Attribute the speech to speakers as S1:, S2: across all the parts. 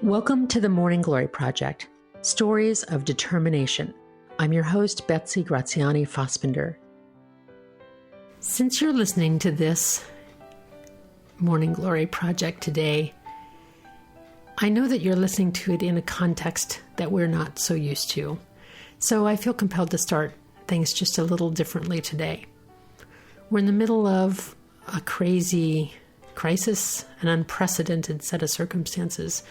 S1: Welcome to the Morning Glory Project, Stories of Determination. I'm your host, Betsy Graziani Fospender. Since you're listening to this Morning Glory Project today, I know that you're listening to it in a context that we're not so used to. So I feel compelled to start things just a little differently today. We're in the middle of a crazy crisis, an unprecedented set of circumstances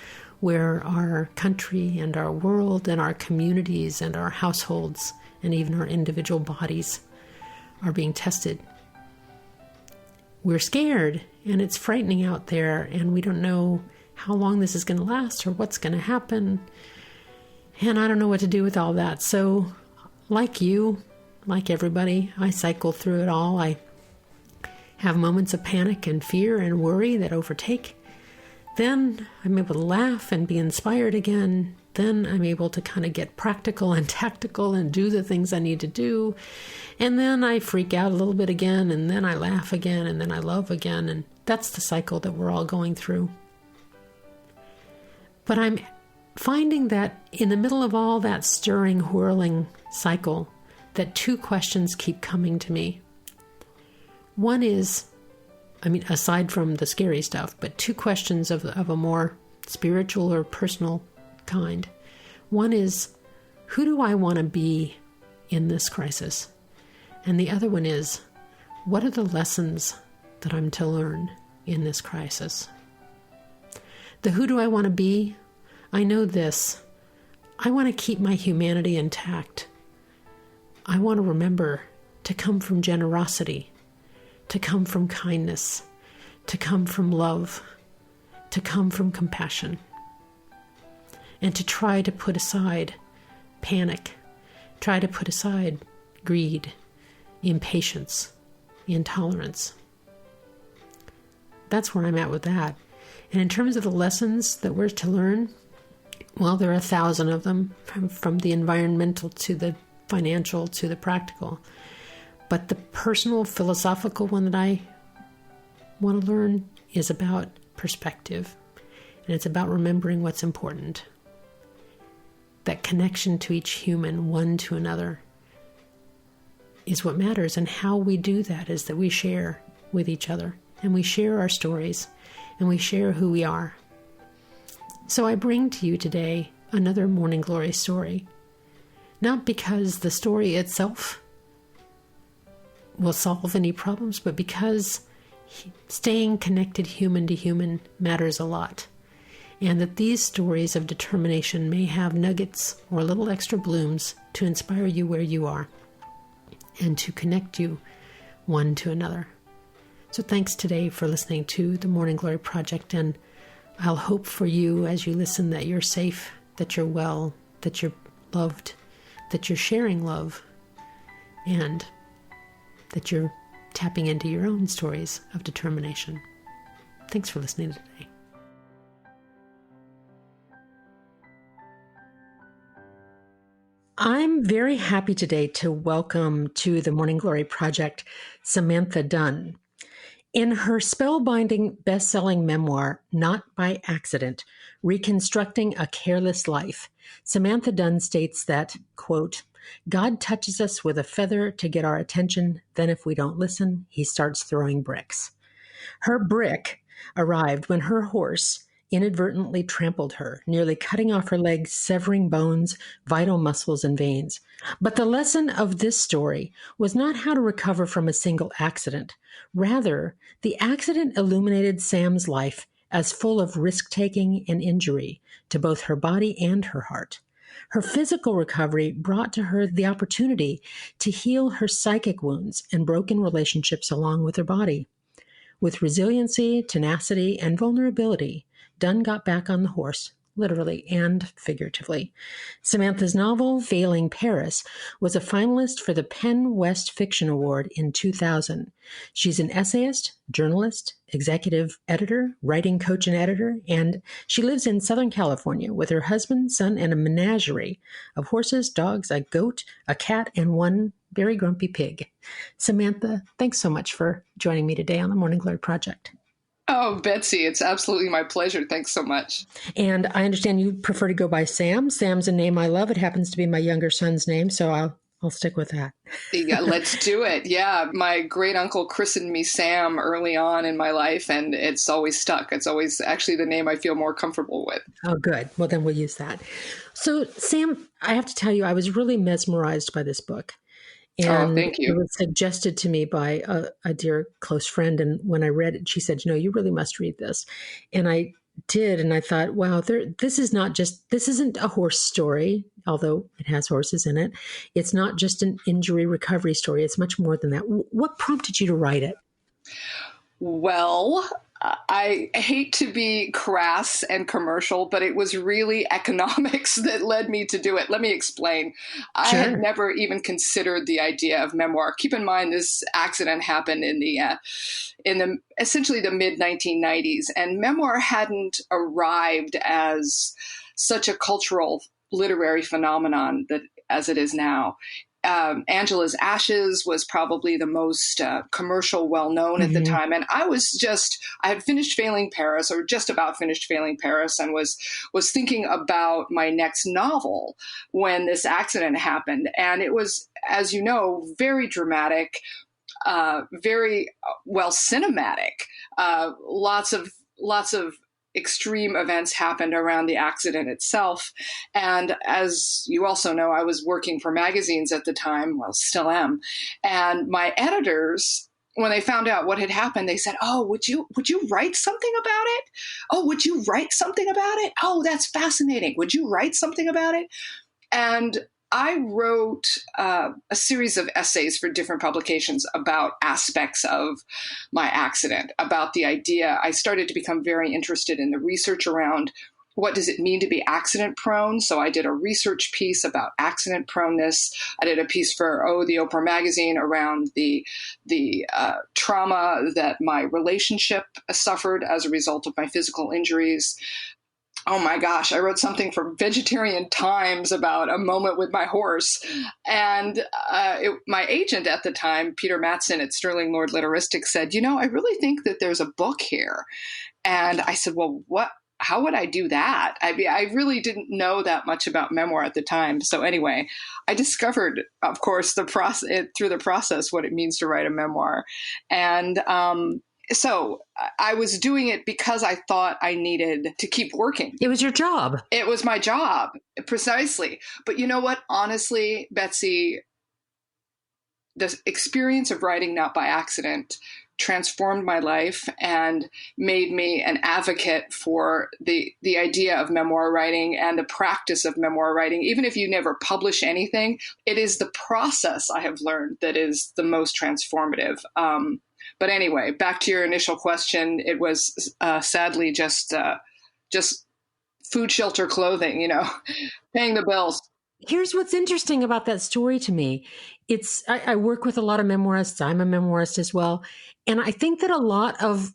S1: where our country and our world and our communities and our households and even our individual bodies are being tested. We're scared and it's frightening out there, and we don't know how long this is going to last or what's going to happen. And I don't know what to do with all that. So like you, like everybody, I cycle through it all. I have moments of panic and fear and worry that overtake. Then I'm able to laugh and be inspired again. Then I'm able to kind of get practical and tactical and do the things I need to do. And then I freak out a little bit again, and then I laugh again, and then I love again. And that's the cycle that we're all going through. But I'm finding that in the middle of all that stirring, whirling cycle, that two questions keep coming to me. One is, aside from the scary stuff, but two questions of a more spiritual or personal kind. One is, who do I want to be in this crisis? And the other one is, what are the lessons that I'm to learn in this crisis? The who do I want to be? I know this. I want to keep my humanity intact. I want to remember to come from generosity, to come from kindness, to come from love, to come from compassion, and to try to put aside panic, try to put aside greed, impatience, intolerance. That's where I'm at with that. And in terms of the lessons that we're to learn, well, there are 1,000 of them, from the environmental to the financial to the practical. But the personal, philosophical one that I want to learn is about perspective. And it's about remembering what's important. That connection to each human, one to another, is what matters. And how we do that is that we share with each other. And we share our stories. And we share who we are. So I bring to you today another Morning Glory story. Not because the story itself will solve any problems, but because staying connected human to human matters a lot. And that these stories of determination may have nuggets or little extra blooms to inspire you where you are and to connect you one to another. So thanks today for listening to the Morning Glory Project, and I'll hope for you as you listen that you're safe, that you're well, that you're loved, that you're sharing love, and that you're tapping into your own stories of determination. Thanks for listening today. I'm very happy today to welcome to the Morning Glory Project Samantha Dunn. In her spellbinding bestselling memoir, Not by Accident, Reconstructing a Careless Life, Samantha Dunn states that, quote, God touches us with a feather to get our attention. Then if we don't listen, he starts throwing bricks. Her brick arrived when her horse inadvertently trampled her, nearly cutting off her legs, severing bones, vital muscles, and veins. But the lesson of this story was not how to recover from a single accident. Rather, the accident illuminated Sam's life as full of risk-taking and injury to both her body and her heart. Her physical recovery brought to her the opportunity to heal her psychic wounds and broken relationships along with her body. With resiliency, tenacity, and vulnerability, Dunn got back on the horse, literally and figuratively. Samantha's novel, Failing Paris, was a finalist for the Penn West Fiction Award in 2000. She's an essayist, journalist, executive editor, writing coach and editor, and she lives in Southern California with her husband, son, and a menagerie of horses, dogs, a goat, a cat, and one very grumpy pig. Samantha, thanks so much for joining me today on the Morning Glory Project.
S2: Oh, Betsy, it's absolutely my pleasure. Thanks so much.
S1: And I understand you prefer to go by Sam. Sam's a name I love. It happens to be my younger son's name, so I'll stick with that.
S2: Yeah, let's do it. Yeah, my great uncle christened me Sam early on in my life, and it's always stuck. It's always actually the name I feel more comfortable with.
S1: Oh, good. Well, then we'll use that. So, Sam, I have to tell you, I was really mesmerized by this book.
S2: Oh,
S1: And
S2: thank
S1: it
S2: you.
S1: was suggested to me by a dear close friend. And when I read it, she said, you really must read this. And I did. And I thought, wow, this isn't a horse story, although it has horses in it. It's not just an injury recovery story. It's much more than that. What prompted you to write it?
S2: Well, I hate to be crass and commercial, but it was really economics that led me to do it. Let me explain. I had
S1: Sure.
S2: never even considered the idea of memoir. Keep in mind, this accident happened in the essentially the mid 1990s, and memoir hadn't arrived as such a cultural literary phenomenon that as it is now. Angela's Ashes was probably the most commercial, well-known at the
S1: Hmm.
S2: time. And I had finished Failing Paris, or just about finished Failing Paris, and was thinking about my next novel when this accident happened. And it was, as you know, very dramatic, very well cinematic. Lots of extreme events happened around the accident itself. And as you also know, I was working for magazines at the time, well, still am. And my editors, when they found out what had happened, they said, "Oh, would you write something about it? Oh, would you write something about it? Oh, that's fascinating. Would you write something about it?" And I wrote a series of essays for different publications about aspects of my accident, about the idea. I started to become very interested in the research around what does it mean to be accident prone. So I did a research piece about accident proneness. I did a piece for the Oprah magazine around the trauma that my relationship suffered as a result of my physical injuries. Oh my gosh, I wrote something for Vegetarian Times about a moment with my horse. And my agent at the time, Peter Mattson at Sterling Lord Literaristic, said, I really think that there's a book here. And I said, well, how would I do that? I mean, I really didn't know that much about memoir at the time. So anyway, I discovered, of course, through the process, what it means to write a memoir. And so I was doing it because I thought I needed to keep working.
S1: It was your job.
S2: It was my job, precisely. But you know what? Honestly, Betsy, the experience of writing Not by Accident transformed my life and made me an advocate for the idea of memoir writing and the practice of memoir writing. Even if you never publish anything, it is the process I have learned that is the most transformative. But anyway, back to your initial question, it was sadly just food, shelter, clothing, paying the bills.
S1: Here's what's interesting about that story to me. I work with a lot of memoirists. I'm a memoirist as well. And I think that a lot of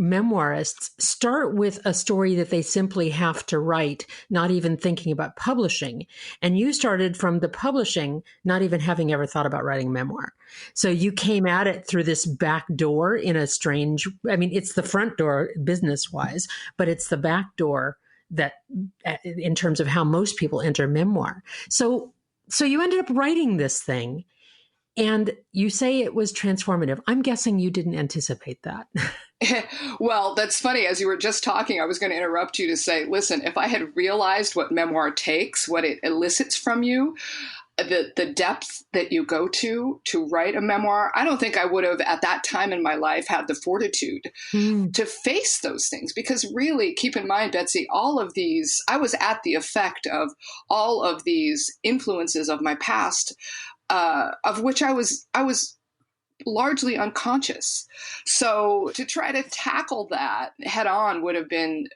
S1: memoirists start with a story that they simply have to write, not even thinking about publishing. And you started from the publishing, not even having ever thought about writing a memoir. So you came at it through this back door in a strange, I mean, it's the front door business wise, but it's the back door that in terms of how most people enter memoir. So you ended up writing this thing and you say it was transformative. I'm guessing you didn't anticipate that.
S2: Well, that's funny. As you were just talking, I was going to interrupt you to say, listen, if I had realized what memoir takes, what it elicits from you, the depth that you go to write a memoir, I don't think I would have at that time in my life had the fortitude to face those things. Because really, keep in mind, Betsy, I was at the effect of all of these influences of my past, of which I was largely unconscious. So to try to tackle that head on would have been,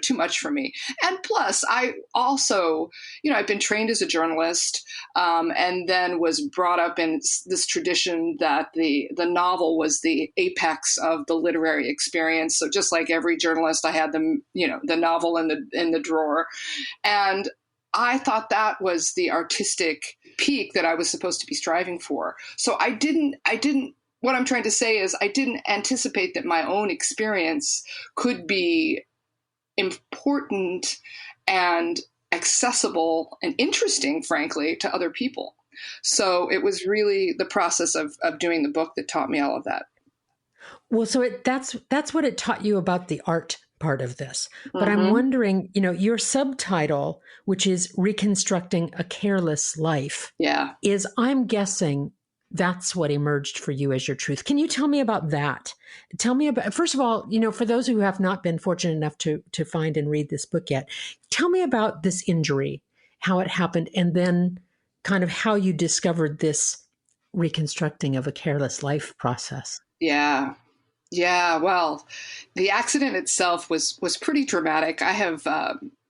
S2: too much for me. And plus, I also, I've been trained as a journalist, and then was brought up in this tradition that the novel was the apex of the literary experience. So just like every journalist, I had the novel in the drawer. And I thought that was the artistic peak that I was supposed to be striving for. So I didn't what I'm trying to say is I didn't anticipate that my own experience could be important and accessible and interesting, frankly, to other people. So it was really the process of doing the book that taught me all of that.
S1: Well, so that's what it taught you about the art part of this. But I'm
S2: Mm-hmm.
S1: wondering, your subtitle, which is Reconstructing a Careless Life,
S2: Yeah.
S1: is, I'm guessing, that's what emerged for you as your truth. Can you tell me about that? Tell me about, first of all, for those who have not been fortunate enough to find and read this book yet, tell me about this injury, how it happened, and then kind of how you discovered this reconstructing of a careless life process.
S2: Yeah. Yeah, well, the accident itself was pretty dramatic.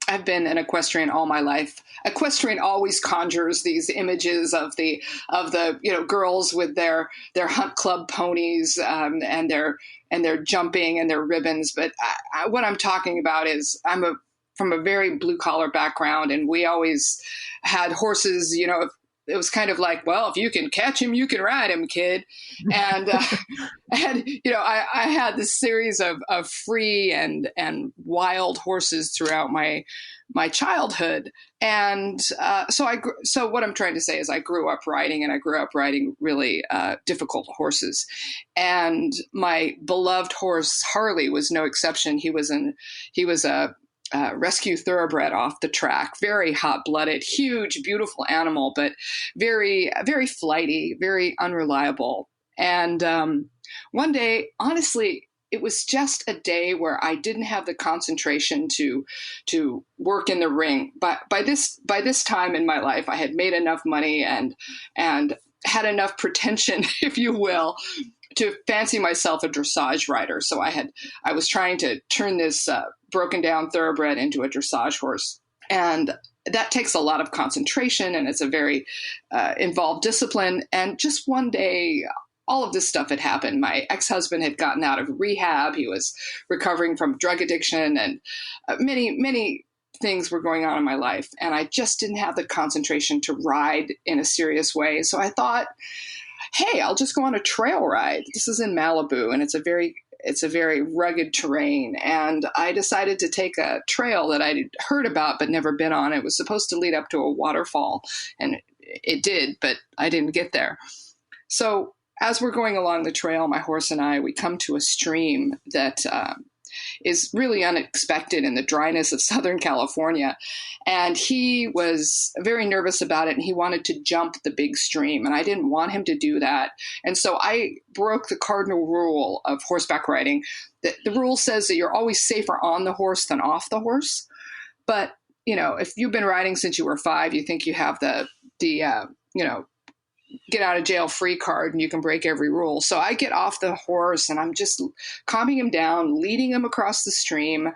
S2: I've been an equestrian all my life. Equestrian always conjures these images of the girls with their hunt club ponies, and their jumping and their ribbons. But what I'm talking about is from a very blue collar background, and we always had horses. It was kind of like, well, if you can catch him, you can ride him, kid. And I had this series of free and wild horses throughout my childhood. And so what I'm trying to say is I grew up riding, and I grew up riding really difficult horses. And my beloved horse Harley was no exception. He was a rescue thoroughbred off the track, very hot-blooded, huge, beautiful animal, but very, very flighty, very unreliable. And one day, honestly, it was just a day where I didn't have the concentration to work in the ring. But by this time in my life, I had made enough money and had enough pretension, if you will, to fancy myself a dressage rider. So I was trying to turn this broken down thoroughbred into a dressage horse. And that takes a lot of concentration, and it's a very involved discipline. And just one day, all of this stuff had happened. My ex-husband had gotten out of rehab. He was recovering from drug addiction, and many, many things were going on in my life. And I just didn't have the concentration to ride in a serious way. So I thought, hey, I'll just go on a trail ride. This is in Malibu, and it's a very rugged terrain. And I decided to take a trail that I'd heard about but never been on. It was supposed to lead up to a waterfall, and it did, but I didn't get there. So as we're going along the trail, my horse and I, we come to a stream that is really unexpected in the dryness of Southern California. And he was very nervous about it, and he wanted to jump the big stream, and I didn't want him to do that. And so I broke the cardinal rule of horseback riding. The rule says that you're always safer on the horse than off the horse. But, if you've been riding since you were 5, you think you have the get out of jail free card and you can break every rule. So I get off the horse and I'm just calming him down, leading him across the stream.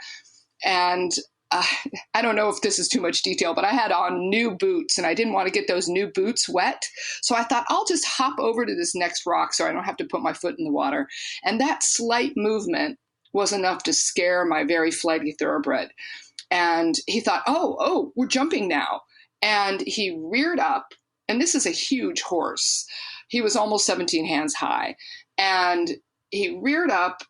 S2: And I don't know if this is too much detail, but I had on new boots and I didn't want to get those new boots wet. So I thought I'll just hop over to this next rock so I don't have to put my foot in the water. And that slight movement was enough to scare my very flighty thoroughbred. And he thought, oh, we're jumping now. And he reared up. And this is a huge horse. He was almost 17 hands high. And he reared up,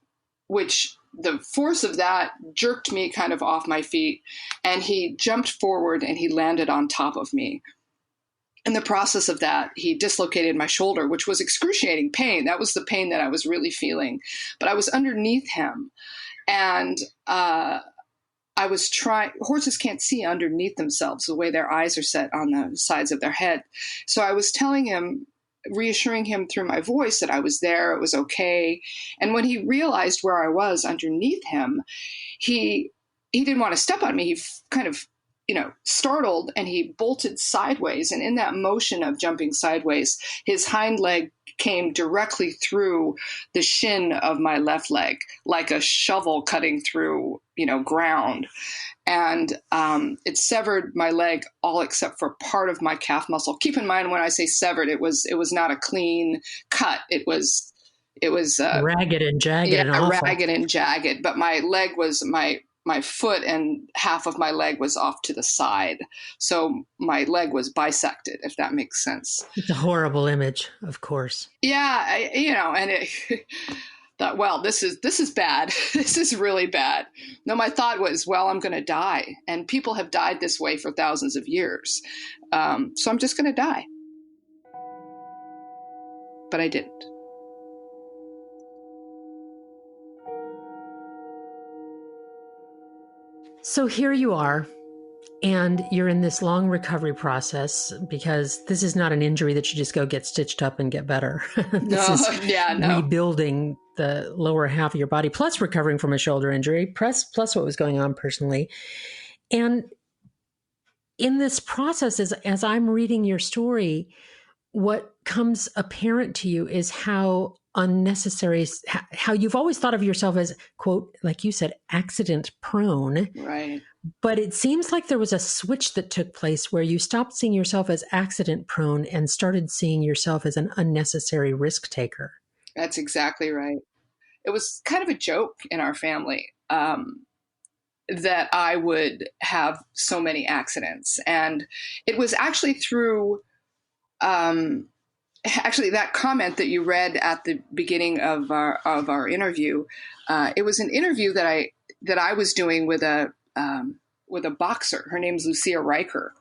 S2: which the force of that jerked me kind of off my feet. And he jumped forward and he landed on top of me. In the process of that, he dislocated my shoulder, which was excruciating pain. That was the pain that I was really feeling. But I was underneath him. And I was trying, horses can't see underneath themselves the way their eyes are set on the sides of their head. So I was telling him, reassuring him through my voice that I was there, it was okay. And when he realized where I was underneath him, he didn't want to step on me. He kind of, startled, and he bolted sideways. And in that motion of jumping sideways, his hind leg came directly through the shin of my left leg, like a shovel cutting through, ground. And it severed my leg all except for part of my calf muscle. Keep in mind, when I say severed, it was not a clean cut. It was
S1: ragged and jagged.
S2: Yeah,
S1: and awful.
S2: ragged and jagged. But my leg was my my foot and half of my leg was off to the side. So my leg was bisected, if that makes sense.
S1: It's a horrible image, of course.
S2: Yeah, and it thought, well, this is bad. This is really bad. No, my thought was, well, I'm going to die. And people have died this way for thousands of years. So I'm just going to die. But I didn't.
S1: So here you are, and you're in this long recovery process, because this is not an injury that you just go get stitched up and get better. This is rebuilding the lower half of your body, plus recovering from a shoulder injury, plus what was going on personally. And in this process, as I'm reading your story, what comes apparent to you is how unnecessary, how you've always thought of yourself as, quote, like you said, accident prone.
S2: Right.
S1: But it seems like there was a switch that took place where you stopped seeing yourself as accident prone and started seeing yourself as an unnecessary risk taker.
S2: That's exactly right. It was kind of a joke in our family that I would have so many accidents. And it was actually through that comment that you read at the beginning of our interview. It was an interview that I was doing with a boxer. Her name's Lucia Riker,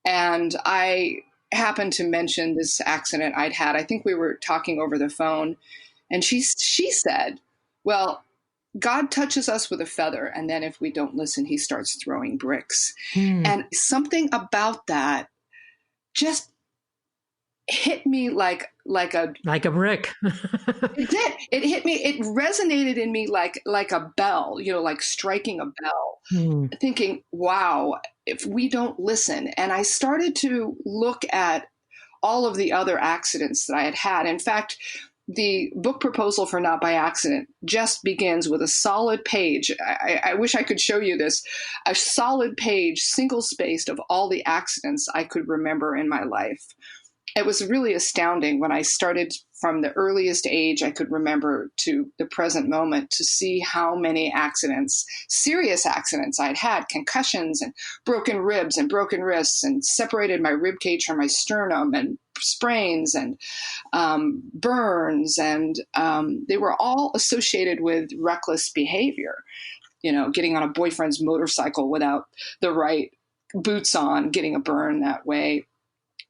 S2: and I happened to mention this accident I'd had. I think we were talking over the phone, and she said, "Well, God touches us with a feather, and then if we don't listen, He starts throwing bricks." And something about that just hit me like a brick. It did. It hit me. It resonated in me like a bell, like striking a bell, thinking, wow, if we don't listen. And I started to look at all of the other accidents that I had had. In fact, the book proposal for Not by Accident just begins with a solid page. I wish I could show you this, a solid page, single spaced, of all the accidents I could remember in my life. It was really astounding when I started from the earliest age I could remember to the present moment to see how many accidents, serious accidents I'd had, concussions and broken ribs and broken wrists, and separated my rib cage from my sternum, and sprains and burns. And they were all associated with reckless behavior, getting on a boyfriend's motorcycle without the right boots on, getting a burn that way,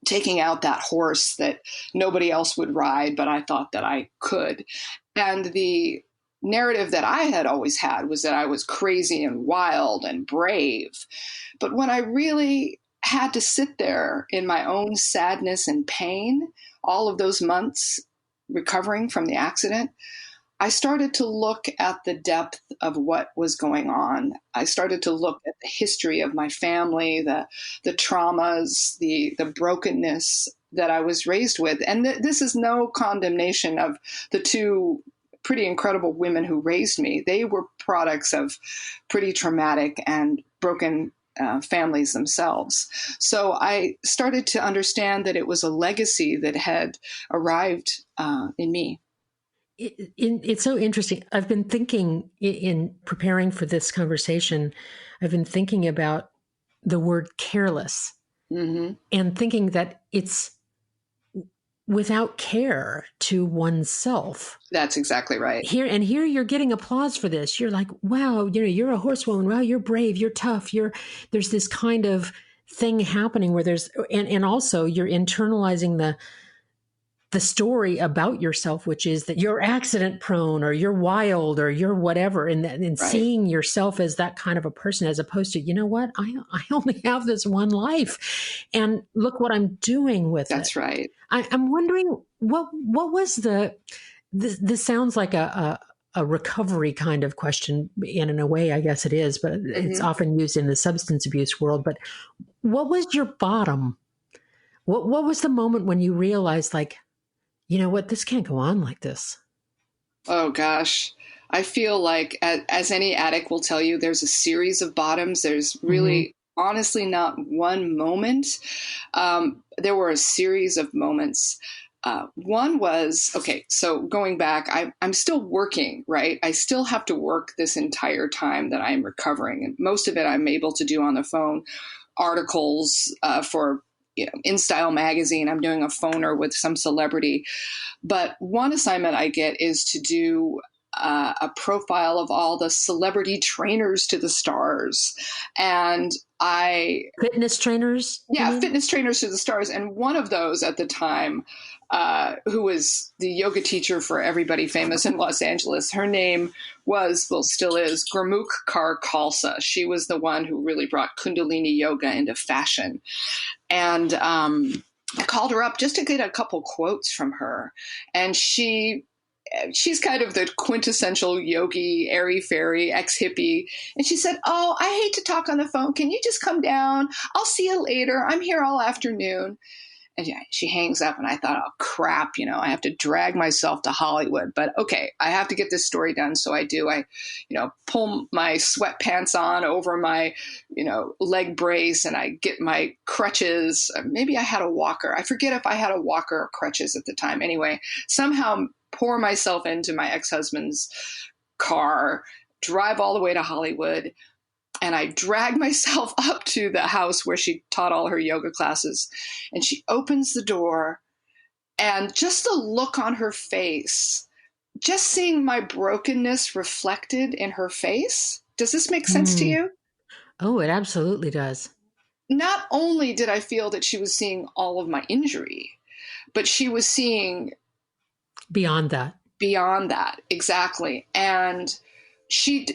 S2: taking out that horse that nobody else would ride, but I thought that I could. And the narrative that I had always had was that I was crazy and wild and brave. But when I really had to sit there in my own sadness and pain, all of those months recovering from the accident, I started to look at the depth of what was going on. I started to look at the history of my family, the traumas, the brokenness that I was raised with. And this is no condemnation of the two pretty incredible women who raised me. They were products of pretty traumatic and broken families themselves. So I started to understand that it was a legacy that had arrived in me.
S1: It's so interesting. I've been thinking, in preparing for this conversation, I've been thinking about the word careless, and thinking that it's without care to oneself.
S2: That's exactly right.
S1: Here you're getting applause for this. You're like, wow, you're a horsewoman. Wow, you're brave. You're tough. There's this kind of thing happening where there's, and also you're internalizing the story about yourself, which is that you're accident prone, or you're wild, or you're whatever. And right. Seeing yourself as that kind of a person, as opposed to, you know what, I only have this one life, and look what I'm doing with it.
S2: That's right.
S1: I'm wondering what was this sounds like a recovery kind of question, and in a way, I guess it is, but it's often used in the substance abuse world. But what was your bottom? What was the moment when you realized, like, you know what, this can't go on like this?
S2: Oh, gosh. I feel like, as any addict will tell you, there's a series of bottoms. There's really, honestly, not one moment. There were a series of moments. One was, okay, so going back, I'm still working, right? I still have to work this entire time that I'm recovering. And most of it I'm able to do on the phone, articles for, In Style magazine. I'm doing a phoner with some celebrity. But one assignment I get is to do a profile of all the celebrity trainers to the stars. And
S1: Fitness trainers?
S2: yeah, fitness trainers to the stars. And one of those at the time, who was the yoga teacher for everybody famous in Los Angeles, her name was, well, still is, Gurmukh Kaur Khalsa. She was the one who really brought Kundalini yoga into fashion. And I called her up just to get a couple quotes from her. And she's kind of the quintessential yogi, airy-fairy, ex-hippie. And she said, "Oh, I hate to talk on the phone. Can you just come down? I'll see you later. I'm here all afternoon." And yeah, she hangs up, and I thought, oh, crap, I have to drag myself to Hollywood. But okay, I have to get this story done. So I do. I, pull my sweatpants on over my, leg brace, and I get my crutches. Maybe I had a walker. I forget if I had a walker or crutches at the time. Anyway, somehow pour myself into my ex-husband's car, drive all the way to Hollywood. And I drag myself up to the house where she taught all her yoga classes. And she opens the door, and just the look on her face, just seeing my brokenness reflected in her face. Does this make sense to you?
S1: Oh, it absolutely does.
S2: Not only did I feel that she was seeing all of my injury, but she was seeing
S1: beyond that.
S2: Beyond that, exactly. And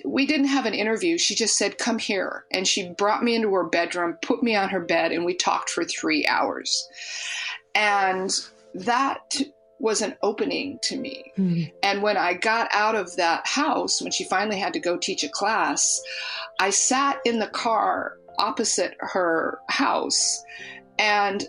S2: we didn't have an interview. She just said, "Come here." And she brought me into her bedroom, put me on her bed, and we talked for 3 hours. And that was an opening to me. Mm-hmm. And when I got out of that house, when she finally had to go teach a class, I sat in the car opposite her house, and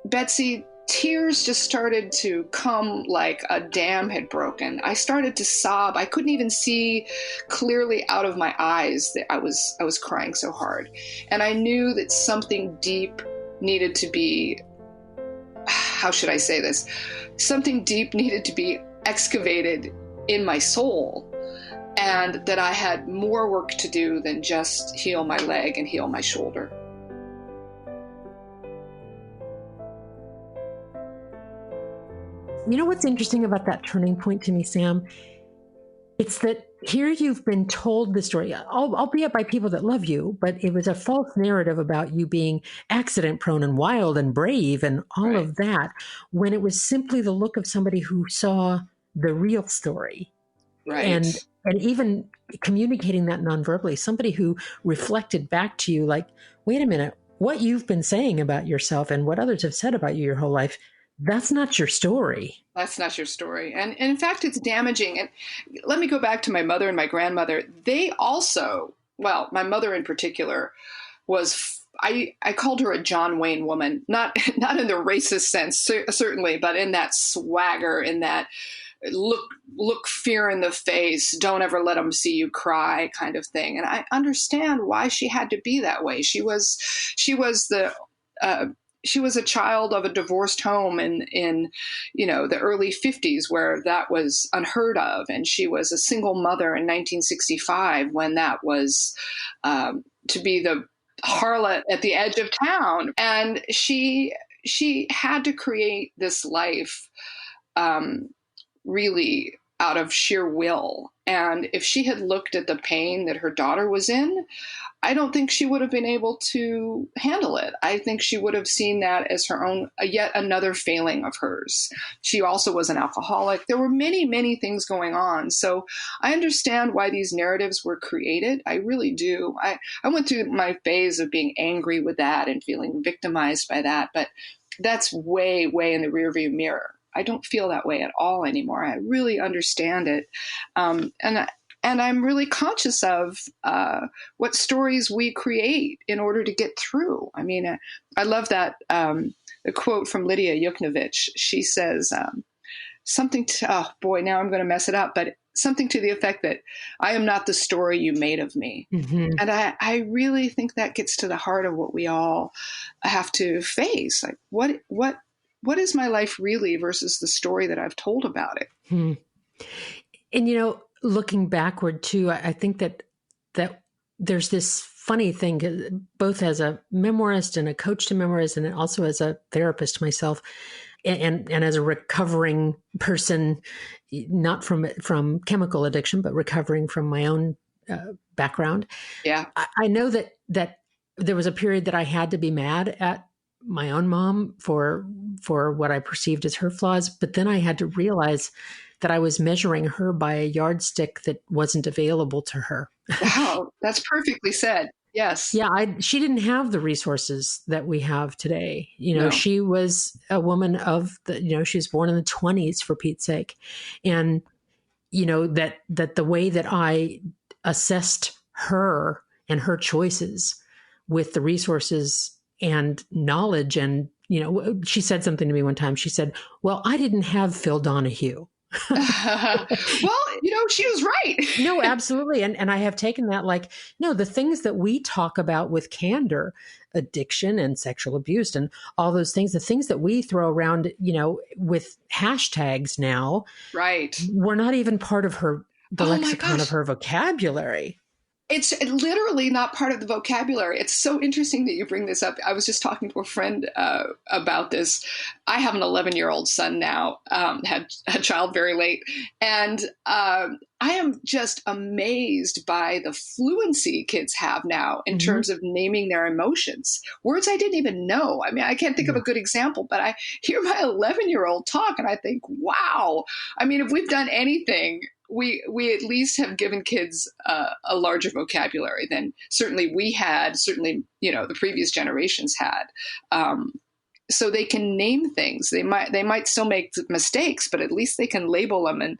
S2: Betsy, tears just started to come like a dam had broken. I started to sob. I couldn't even see clearly out of my eyes that I was crying so hard. And I knew that something deep needed to be, how should I say this? Something deep needed to be excavated in my soul, and that I had more work to do than just heal my leg and heal my shoulder.
S1: You know what's interesting about that turning point to me, Sam? It's that here you've been told the story, albeit by people that love you, but it was a false narrative about you being accident prone and wild and brave and all of that, when it was simply the look of somebody who saw the real story.
S2: Right.
S1: And even communicating that nonverbally, somebody who reflected back to you like, wait a minute, what you've been saying about yourself and what others have said about you your whole life, that's not your story.
S2: That's not your story. And in fact, it's damaging. And let me go back to my mother and my grandmother. They also, well, my mother in particular was, I called her a John Wayne woman, not in the racist sense, certainly, but in that swagger, in that look fear in the face, don't ever let them see you cry kind of thing. And I understand why she had to be that way. She was a child of a divorced home in the early 50s, where that was unheard of. And she was a single mother in 1965 when that was to be the harlot at the edge of town. And she had to create this life really out of sheer will. And if she had looked at the pain that her daughter was in, I don't think she would have been able to handle it. I think she would have seen that as her own, yet another failing of hers. She also was an alcoholic. There were many, many things going on. So I understand why these narratives were created. I really do. I went through my phase of being angry with that and feeling victimized by that, but that's way, way in the rearview mirror. I don't feel that way at all anymore. I really understand it. And I'm really conscious of what stories we create in order to get through. I mean, I love that the quote from Lydia Yuknovich. She says something to, oh boy, now I'm going to mess it up, but something to the effect that I am not the story you made of me. Mm-hmm. And I really think that gets to the heart of what we all have to face. Like what what is my life really versus the story that I've told about it?
S1: And, looking backward too, I think that there's this funny thing, both as a memoirist and a coach to memoirists, and also as a therapist myself, and as a recovering person, not from chemical addiction, but recovering from my own background.
S2: Yeah.
S1: I know that there was a period that I had to be mad at my own mom for what I perceived as her flaws, but then I had to realize that I was measuring her by a yardstick that wasn't available to her.
S2: Wow, that's perfectly said. Yes.
S1: Yeah, she didn't have the resources that we have today.
S2: No.
S1: She was a woman of she was born in the 1920s, for Pete's sake. And, that the way that I assessed her and her choices with the resources and knowledge. And, she said something to me one time. She said, well, I didn't have Phil Donahue.
S2: Well, she was right.
S1: No, absolutely. And I have taken that the things that we talk about with candor, addiction and sexual abuse and all those things, the things that we throw around, with hashtags now,
S2: right,
S1: were not even part of the lexicon of her vocabulary.
S2: It's literally not part of the vocabulary. It's so interesting that you bring this up. I was just talking to a friend about this. I have an 11-year-old son now, had a child very late. And I am just amazed by the fluency kids have now in terms of naming their emotions. Words I didn't even know. I mean, I can't think of a good example, but I hear my 11-year-old talk and I think, wow. I mean, if we've done anything, we at least have given kids a larger vocabulary than certainly we had, certainly, the previous generations had. So they can name things. They might still make mistakes, but at least they can label them and,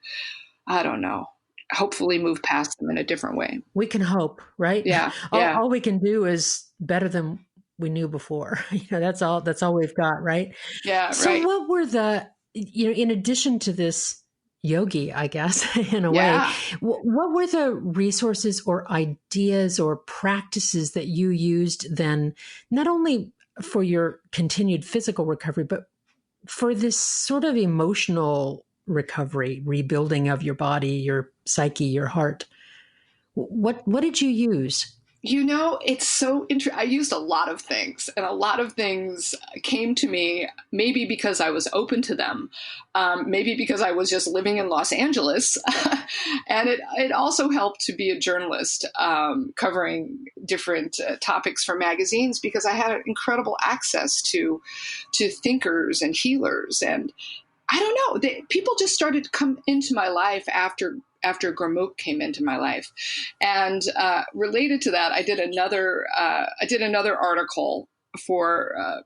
S2: I don't know, hopefully move past them in a different way.
S1: We can hope, right?
S2: Yeah.
S1: All we can do is better than we knew before. That's all we've got, right?
S2: Yeah.
S1: So
S2: right.
S1: what were in addition to this yogi, I guess, in a way, what were the resources or ideas or practices that you used then, not only for your continued physical recovery, but for this sort of emotional recovery, rebuilding of your body, your psyche, your heart? What did you use?
S2: It's so interesting. I used a lot of things, and a lot of things came to me, maybe because I was open to them, maybe because I was just living in Los Angeles. And it also helped to be a journalist, covering different topics for magazines, because I had incredible access to thinkers and healers. And I don't know, people just started to come into my life after Gurmukh came into my life. And related to that, I did another article for,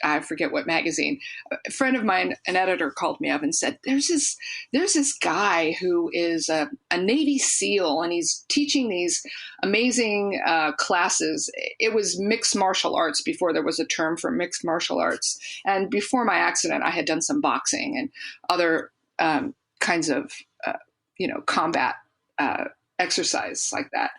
S2: I forget what magazine. A friend of mine, an editor, called me up and said, there's this guy who is a Navy SEAL, and he's teaching these amazing classes. It was mixed martial arts before there was a term for mixed martial arts. And before my accident, I had done some boxing and other kinds of combat exercise like that.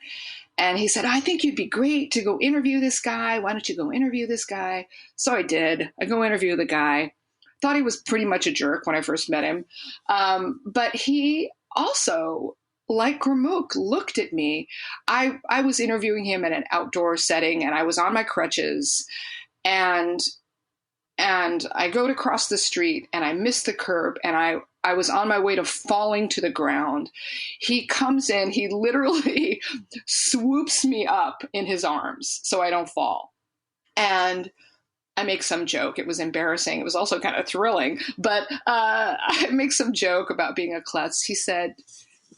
S2: And he said, I think you'd be great to go interview this guy. Why don't you go interview this guy? So I did. I go interview the guy. Thought he was pretty much a jerk when I first met him. But he also, like Gurmukh, looked at me. I was interviewing him in an outdoor setting, and I was on my crutches, and I go to cross the street, and I miss the curb, and I was on my way to falling to the ground. He comes in, he literally swoops me up in his arms so I don't fall. And I make some joke. It was embarrassing. It was also kind of thrilling, but I make some joke about being a klutz. He said,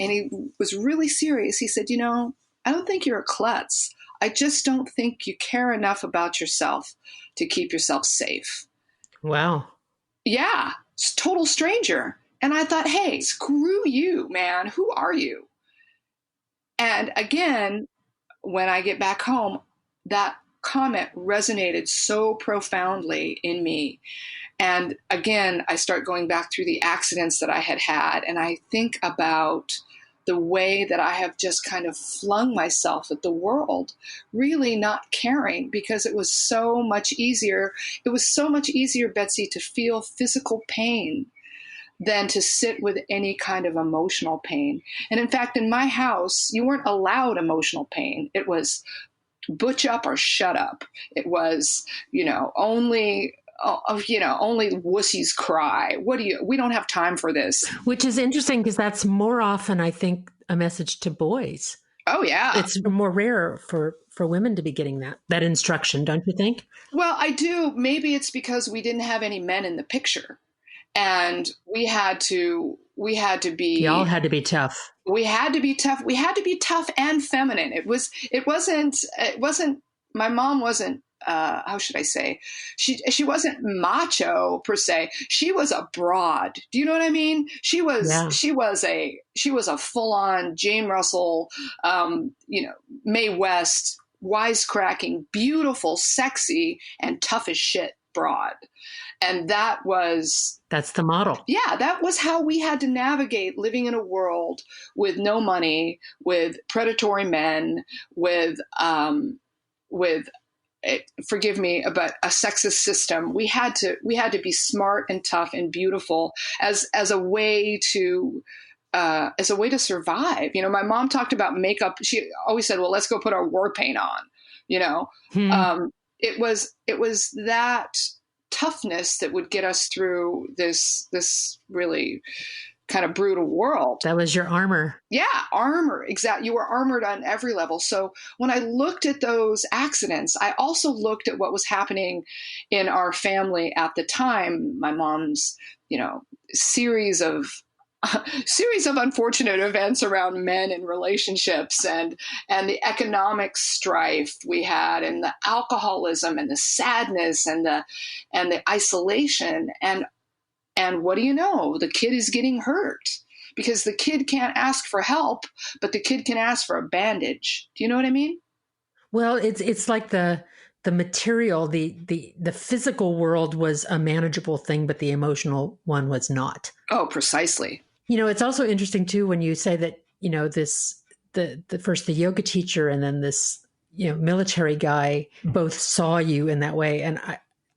S2: and he was really serious. He said, I don't think you're a klutz. I just don't think you care enough about yourself to keep yourself safe.
S1: Wow.
S2: Yeah. Total stranger. And I thought, hey, screw you, man. Who are you? And again, when I get back home, that comment resonated so profoundly in me. And again, I start going back through the accidents that I had, and I think about the way that I have just kind of flung myself at the world, really not caring, because it was so much easier. It was so much easier, Betsy, to feel physical pain than to sit with any kind of emotional pain. And in fact, in my house, you weren't allowed emotional pain. It was butch up or shut up. It was, only wussies cry. We don't have time for this.
S1: Which is interesting because that's more often, I think, a message to boys.
S2: Oh, yeah.
S1: It's more rare for women to be getting that instruction, don't you think?
S2: Well, I do. Maybe it's because we didn't have any men in the picture. And we had to be.
S1: Y'all had to be tough.
S2: We had to be tough. We had to be tough and feminine. It wasn't, my mom wasn't, how should I say? She wasn't macho per se. She was a broad. Do you know what I mean? She was a full on Jane Russell, Mae West, wisecracking, beautiful, sexy, and tough as shit broad. And that's the model. Yeah, that was how we had to navigate living in a world with no money, with predatory men, with forgive me, but a sexist system. We had to be smart and tough and beautiful as a way to survive. My mom talked about makeup. She always said, "Well, let's go put our war paint on." It was that toughness that would get us through this really kind of brutal world.
S1: That was your armor.
S2: Yeah, armor. Exactly. You were armored on every level. So when I looked at those accidents, I also looked at what was happening in our family at the time. My mom's, series of unfortunate events around men and relationships and the economic strife we had and the alcoholism and the sadness and the isolation. And what do you know? The kid is getting hurt because the kid can't ask for help, but the kid can ask for a bandage. Do you know what I mean?
S1: Well, it's like the material, the physical world was a manageable thing, but the emotional one was not.
S2: Oh, precisely.
S1: It's also interesting too when you say that, the first the yoga teacher and then this, military guy both saw you in that way. And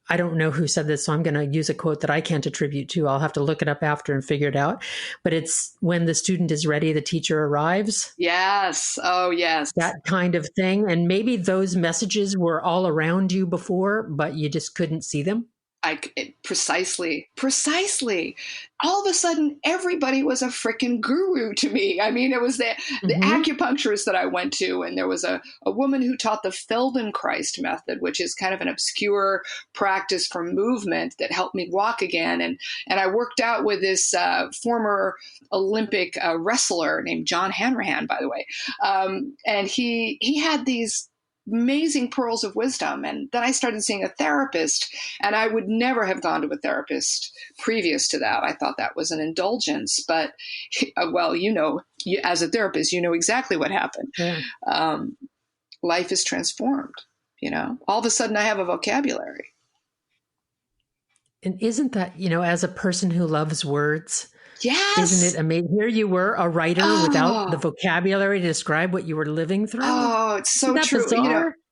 S1: I don't know who said this, so I'm going to use a quote that I can't attribute to. I'll have to look it up after and figure it out. But it's when the student is ready, the teacher arrives.
S2: Yes. Oh, yes.
S1: That kind of thing. And maybe those messages were all around you before, but you just couldn't see them.
S2: Precisely. All of a sudden, everybody was a freaking guru to me. I mean, it was the acupuncturist that I went to, and there was a woman who taught the Feldenkrais method, which is kind of an obscure practice for movement that helped me walk again. And I worked out with this former Olympic wrestler named John Hanrahan, by the way. And he had these amazing pearls of wisdom. And then I started seeing a therapist, and I would never have gone to a therapist previous to that. I thought that was an indulgence, but well, as a therapist, you know exactly what happened. Yeah. Life is transformed, all of a sudden I have a vocabulary.
S1: And isn't that, as a person who loves words,
S2: yes.
S1: Isn't it amazing? Here you were, a writer without the vocabulary to describe what you were living through.
S2: Oh, it's so true.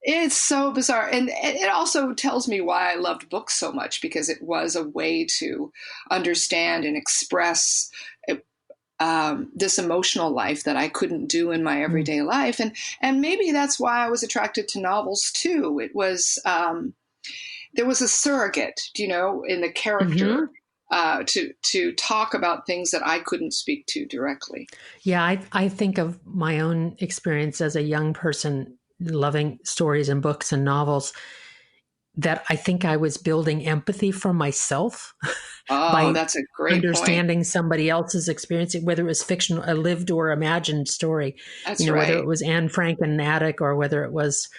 S2: It's so bizarre. And it also tells me why I loved books so much, because it was a way to understand and express this emotional life that I couldn't do in my everyday life. And maybe that's why I was attracted to novels too. It was, there was a surrogate, in the character. To talk about things that I couldn't speak to directly.
S1: Yeah, I think of my own experience as a young person loving stories and books and novels, that I think I was building empathy for myself.
S2: Oh, that's a great
S1: understanding somebody else's experience, whether it was fiction, a lived or imagined story.
S2: That's right.
S1: Whether it was Anne Frank in an attic or whether it was,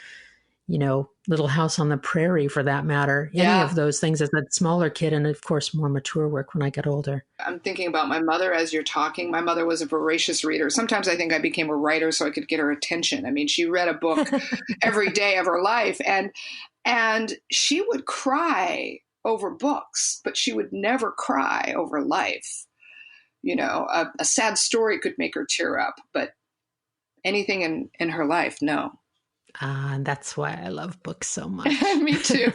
S1: Little House on the Prairie, for that matter. Any of those things as a smaller kid, and of course more mature work when I got older.
S2: I'm thinking about my mother as you're talking. My mother was a voracious reader. Sometimes I think I became a writer so I could get her attention. I mean, she read a book every day of her life, and she would cry over books, but she would never cry over life. a sad story could make her tear up, but anything in her life, no.
S1: And that's why I love books so much.
S2: Me too.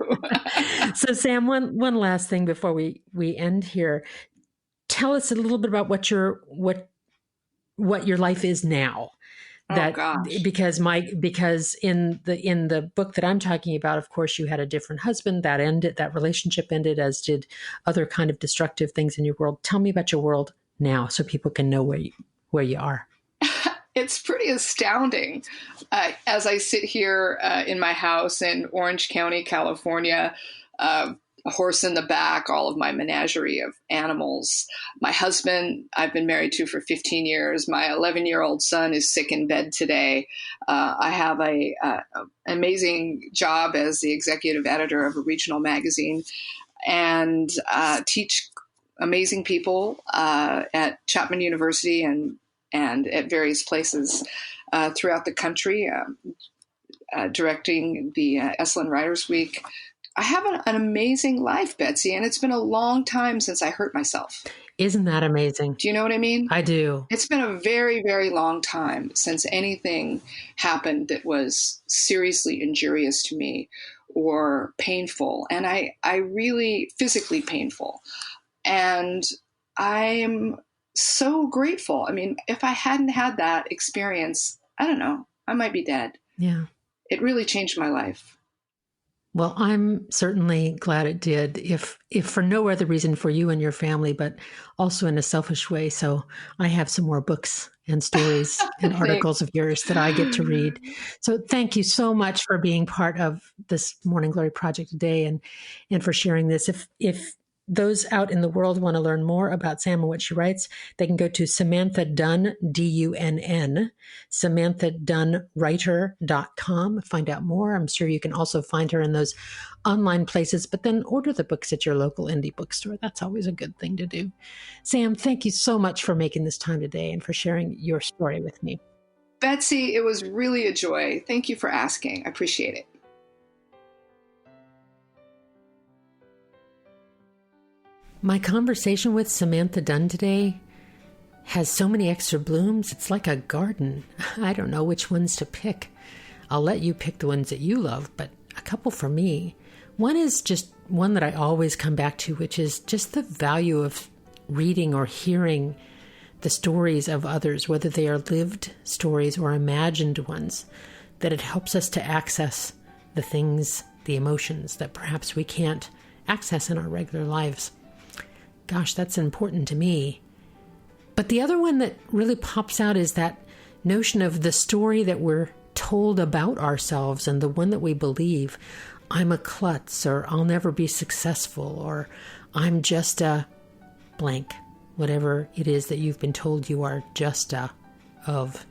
S1: So Sam, one last thing before we end here. Tell us a little bit about what your life is now. Because in the book that I'm talking about, of course, you had a different husband that relationship ended, as did other kind of destructive things in your world. Tell me about your world now so people can know where you are.
S2: It's pretty astounding. As I sit here in my house in Orange County, California, a horse in the back, all of my menagerie of animals. My husband, I've been married to for 15 years. My 11-year-old son is sick in bed today. I have an amazing job as the executive editor of a regional magazine and teach amazing people at Chapman University and at various places throughout the country, directing the Esalen Writers Week. I have an amazing life, Betsy, and it's been a long time since I hurt myself.
S1: Isn't that amazing?
S2: Do you know what I mean?
S1: I do.
S2: It's been a very, very long time since anything happened that was seriously injurious to me or painful. And I really physically painful. And I'm so grateful. I mean, if I hadn't had that experience, I don't know, I might be dead.
S1: Yeah.
S2: It really changed my life.
S1: Well, I'm certainly glad it did, if for no other reason for you and your family, but also in a selfish way. So I have some more books and stories and articles of yours that I get to read. So thank you so much for being part of this Morning Glory Project today and for sharing this. If those out in the world want to learn more about Sam and what she writes, they can go to Samantha Dunn, Dunn, SamanthaDunnWriter.com. Find out more. I'm sure you can also find her in those online places, but then order the books at your local indie bookstore. That's always a good thing to do. Sam, thank you so much for making this time today and for sharing your story with me.
S2: Betsy, it was really a joy. Thank you for asking. I appreciate it.
S1: My conversation with Samantha Dunn today has so many extra blooms. It's like a garden. I don't know which ones to pick. I'll let you pick the ones that you love, but a couple for me. One is just one that I always come back to, which is just the value of reading or hearing the stories of others, whether they are lived stories or imagined ones, that it helps us to access the things, the emotions that perhaps we can't access in our regular lives. Gosh, that's important to me. But the other one that really pops out is that notion of the story that we're told about ourselves and the one that we believe. I'm a klutz, or I'll never be successful, or I'm just a blank, whatever it is that you've been told you are just of.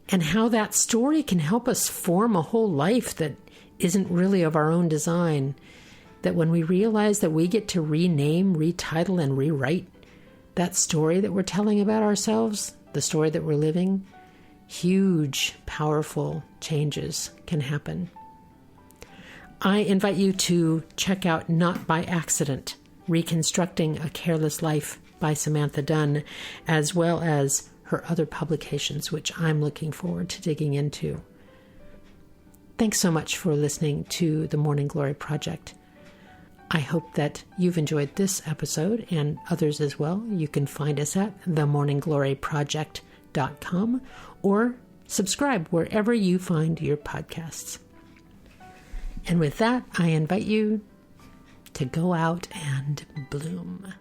S1: And how that story can help us form a whole life that isn't really of our own design. That when we realize that we get to rename, retitle, and rewrite that story that we're telling about ourselves, the story that we're living, huge, powerful changes can happen. I invite you to check out Not by Accident, Reconstructing a Careless Life by Samantha Dunn, as well as her other publications, which I'm looking forward to digging into. Thanks so much for listening to the Morning Glory Project. I hope that you've enjoyed this episode and others as well. You can find us at themorninggloryproject.com or subscribe wherever you find your podcasts. And with that, I invite you to go out and bloom.